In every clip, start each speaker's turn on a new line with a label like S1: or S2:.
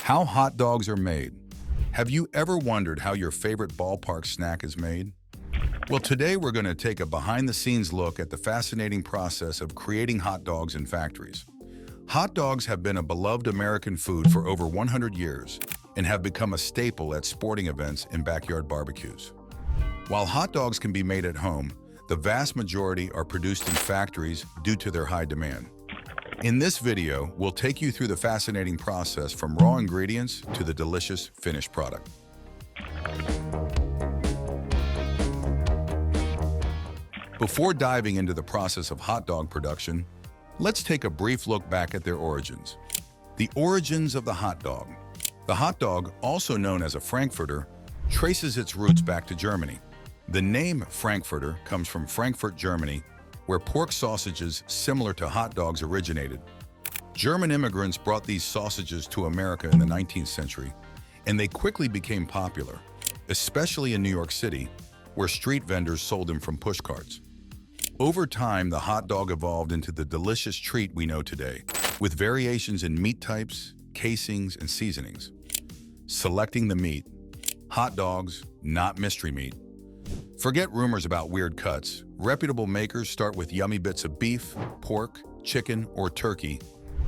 S1: How hot dogs are made. Have you ever wondered how your favorite ballpark snack is made? Well, today we're going to take a behind-the-scenes look at the fascinating process of creating hot dogs in factories. Hot dogs have been a beloved American food for over 100 years and have become a staple at sporting events and backyard barbecues. While hot dogs can be made at home, the vast majority are produced in factories due to their high demand. In this video, we'll take you through the fascinating process from raw ingredients to the delicious finished product. Before diving into the process of hot dog production, let's take a brief look back at their origins. The origins of the hot dog. The hot dog, also known as a Frankfurter, traces its roots back to Germany. The name Frankfurter comes from Frankfurt, Germany, where pork sausages similar to hot dogs originated. German immigrants brought these sausages to America in the 19th century, and they quickly became popular, especially in New York City, where street vendors sold them from pushcarts. Over time, the hot dog evolved into the delicious treat we know today, with variations in meat types, casings, and seasonings. Selecting the meat. Hot dogs, not mystery meat. Forget rumors about weird cuts. Reputable makers start with yummy bits of beef, pork, chicken, or turkey,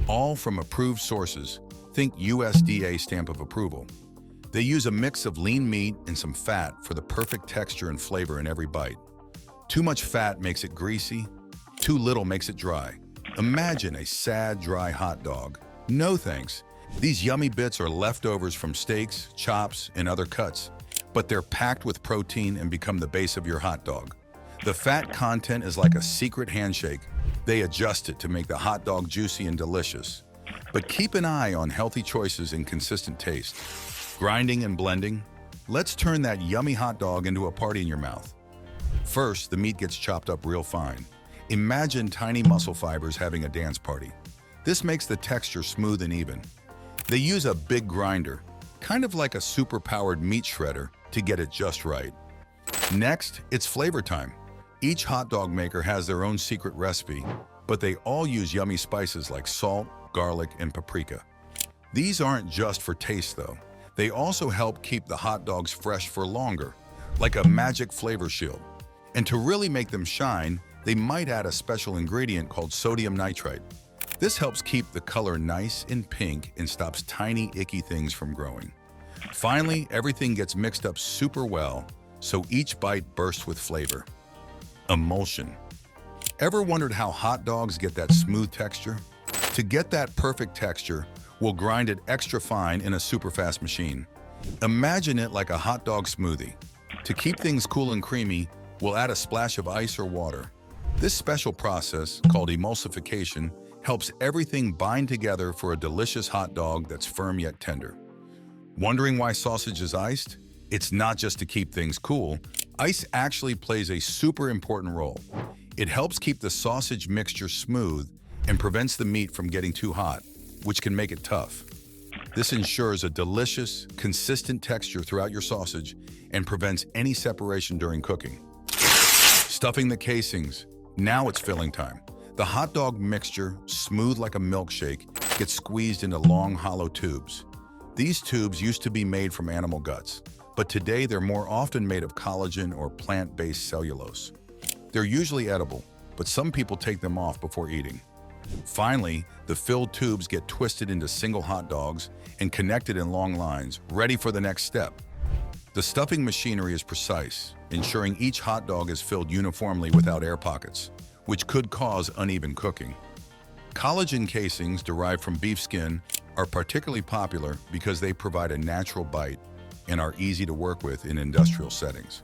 S1: all from approved sources. Think USDA stamp of approval. They use a mix of lean meat and some fat for the perfect texture and flavor in every bite. Too much fat makes it greasy, too little makes it dry. Imagine a sad, dry hot dog. No thanks. These yummy bits are leftovers from steaks, chops, and other cuts, but they're packed with protein and become the base of your hot dog. The fat content is like a secret handshake. They adjust it to make the hot dog juicy and delicious. But keep an eye on healthy choices and consistent taste. Grinding and blending. Let's turn that yummy hot dog into a party in your mouth. First, the meat gets chopped up real fine. Imagine tiny muscle fibers having a dance party. This makes the texture smooth and even. They use a big grinder, kind of like a super-powered meat shredder, to get it just right. Next, it's flavor time. Each hot dog maker has their own secret recipe, but they all use yummy spices like salt, garlic, and paprika. These aren't just for taste, though. They also help keep the hot dogs fresh for longer, like a magic flavor shield. And to really make them shine, they might add a special ingredient called sodium nitrite. This helps keep the color nice and pink and stops tiny, icky things from growing. Finally, everything gets mixed up super well, so each bite bursts with flavor. Emulsion. Ever wondered how hot dogs get that smooth texture? To get that perfect texture, we'll grind it extra fine in a super fast machine. Imagine it like a hot dog smoothie. To keep things cool and creamy, we'll add a splash of ice or water. This special process, called emulsification, helps everything bind together for a delicious hot dog that's firm yet tender. Wondering why sausage is iced? It's not just to keep things cool. Ice actually plays a super important role. It helps keep the sausage mixture smooth and prevents the meat from getting too hot, which can make it tough. This ensures a delicious, consistent texture throughout your sausage and prevents any separation during cooking. Stuffing the casings. Now it's filling time. The hot dog mixture, smooth like a milkshake, gets squeezed into long, hollow tubes. These tubes used to be made from animal guts, but today they're more often made of collagen or plant-based cellulose. They're usually edible, but some people take them off before eating. Finally, the filled tubes get twisted into single hot dogs and connected in long lines, ready for the next step. The stuffing machinery is precise, ensuring each hot dog is filled uniformly without air pockets, which could cause uneven cooking. Collagen casings derived from beef skin are particularly popular because they provide a natural bite and are easy to work with in industrial settings.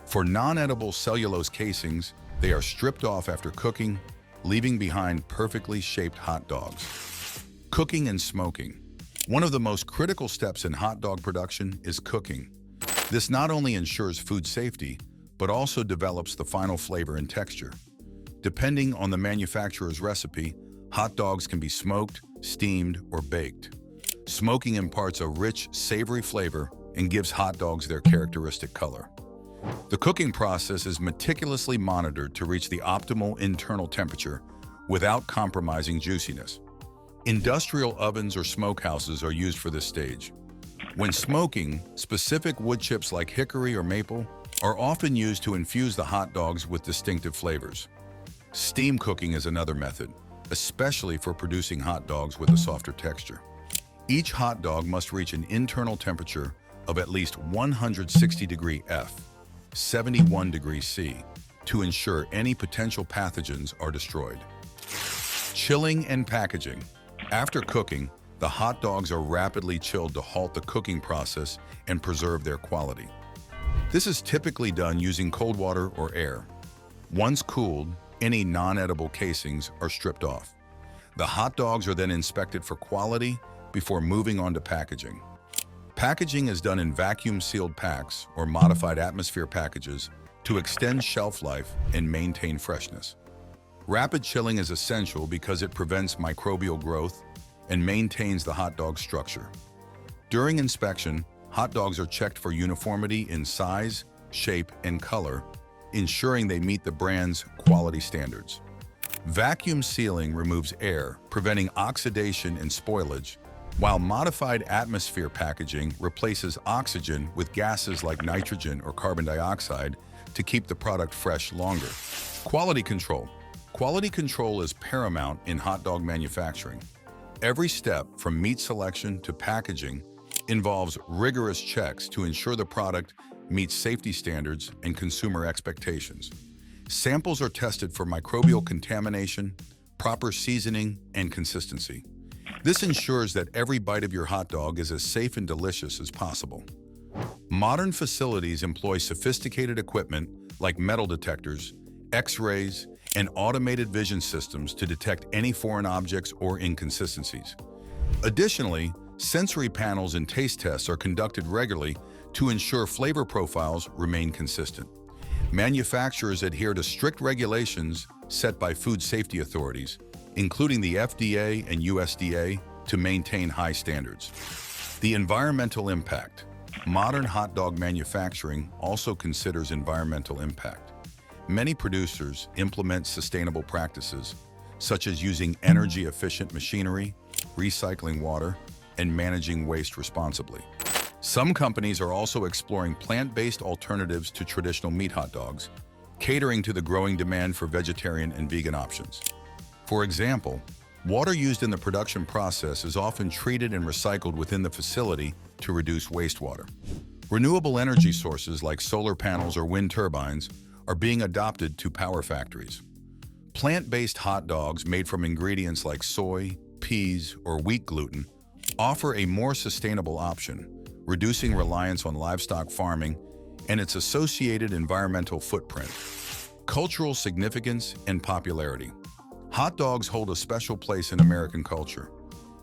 S1: For non-edible cellulose casings, they are stripped off after cooking, leaving behind perfectly shaped hot dogs. Cooking and smoking. One of the most critical steps in hot dog production is cooking. This not only ensures food safety, but also develops the final flavor and texture. Depending on the manufacturer's recipe, hot dogs can be smoked, steamed, or baked. Smoking imparts a rich, savory flavor and gives hot dogs their characteristic color. The cooking process is meticulously monitored to reach the optimal internal temperature without compromising juiciness. Industrial ovens or smokehouses are used for this stage. When smoking, specific wood chips like hickory or maple are often used to infuse the hot dogs with distinctive flavors. Steam cooking is another method, especially for producing hot dogs with a softer texture. Each hot dog must reach an internal temperature of at least 160 degrees F, 71 degrees C, to ensure any potential pathogens are destroyed. Chilling and packaging. After cooking, the hot dogs are rapidly chilled to halt the cooking process and preserve their quality. This is typically done using cold water or air. Once cooled, any non-edible casings are stripped off. The hot dogs are then inspected for quality before moving on to packaging. Packaging is done in vacuum-sealed packs or modified atmosphere packages to extend shelf life and maintain freshness. Rapid chilling is essential because it prevents microbial growth and maintains the hot dog structure. During inspection, hot dogs are checked for uniformity in size, shape, and color, ensuring they meet the brand's quality standards. Vacuum sealing removes air, preventing oxidation and spoilage, while modified atmosphere packaging replaces oxygen with gases like nitrogen or carbon dioxide to keep the product fresh longer. Quality control. Quality control is paramount in hot dog manufacturing. Every step, from meat selection to packaging, involves rigorous checks to ensure the product meets safety standards and consumer expectations. Samples are tested for microbial contamination, proper seasoning, and consistency. This ensures that every bite of your hot dog is as safe and delicious as possible. Modern facilities employ sophisticated equipment like metal detectors, X-rays, and automated vision systems to detect any foreign objects or inconsistencies. Additionally, sensory panels and taste tests are conducted regularly to ensure flavor profiles remain consistent. Manufacturers adhere to strict regulations set by food safety authorities, including the FDA and USDA, to maintain high standards. The environmental impact. Modern hot dog manufacturing also considers environmental impact. Many producers implement sustainable practices, such as using energy-efficient machinery, recycling water, and managing waste responsibly. Some companies are also exploring plant-based alternatives to traditional meat hot dogs, catering to the growing demand for vegetarian and vegan options. For example, water used in the production process is often treated and recycled within the facility to reduce wastewater. Renewable energy sources like solar panels or wind turbines are being adopted to power factories. Plant-based hot dogs made from ingredients like soy, peas, or wheat gluten offer a more sustainable option, reducing reliance on livestock farming and its associated environmental footprint. Cultural significance and popularity. Hot dogs hold a special place in American culture.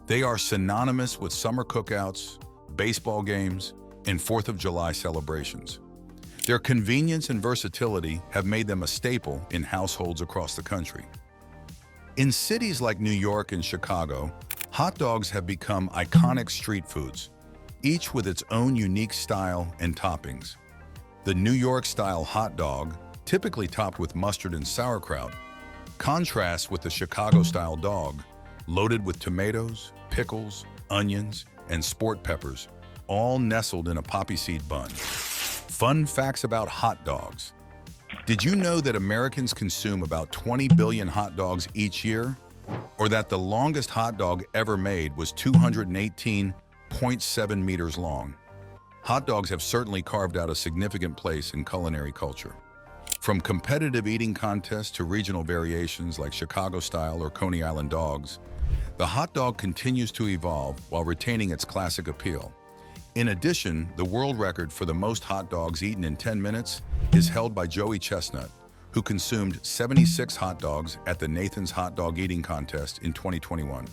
S1: They are synonymous with summer cookouts, baseball games, and 4th of July celebrations. Their convenience and versatility have made them a staple in households across the country. In cities like New York and Chicago, hot dogs have become iconic street foods, each with its own unique style and toppings. The New York-style hot dog, typically topped with mustard and sauerkraut, contrasts with the Chicago-style dog, loaded with tomatoes, pickles, onions, and sport peppers, all nestled in a poppy seed bun. Fun facts about hot dogs. Did you know that Americans consume about 20 billion hot dogs each year? Or that the longest hot dog ever made was 218.7 meters long? Hot dogs have certainly carved out a significant place in culinary culture. From competitive eating contests to regional variations like Chicago-style or Coney Island dogs, the hot dog continues to evolve while retaining its classic appeal. In addition, the world record for the most hot dogs eaten in 10 minutes is held by Joey Chestnut, who consumed 76 hot dogs at the Nathan's Hot Dog Eating Contest in 2021.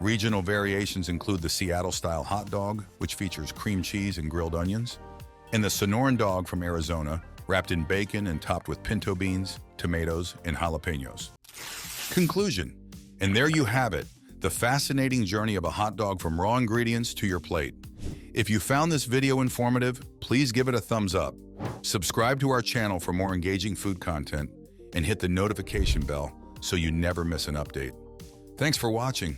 S1: Regional variations include the Seattle-style hot dog, which features cream cheese and grilled onions, and the Sonoran dog from Arizona, wrapped in bacon and topped with pinto beans, tomatoes, and jalapenos. Conclusion. And there you have it, the fascinating journey of a hot dog from raw ingredients to your plate. If you found this video informative, please give it a thumbs up. Subscribe to our channel for more engaging food content and hit the notification bell so you never miss an update. Thanks for watching.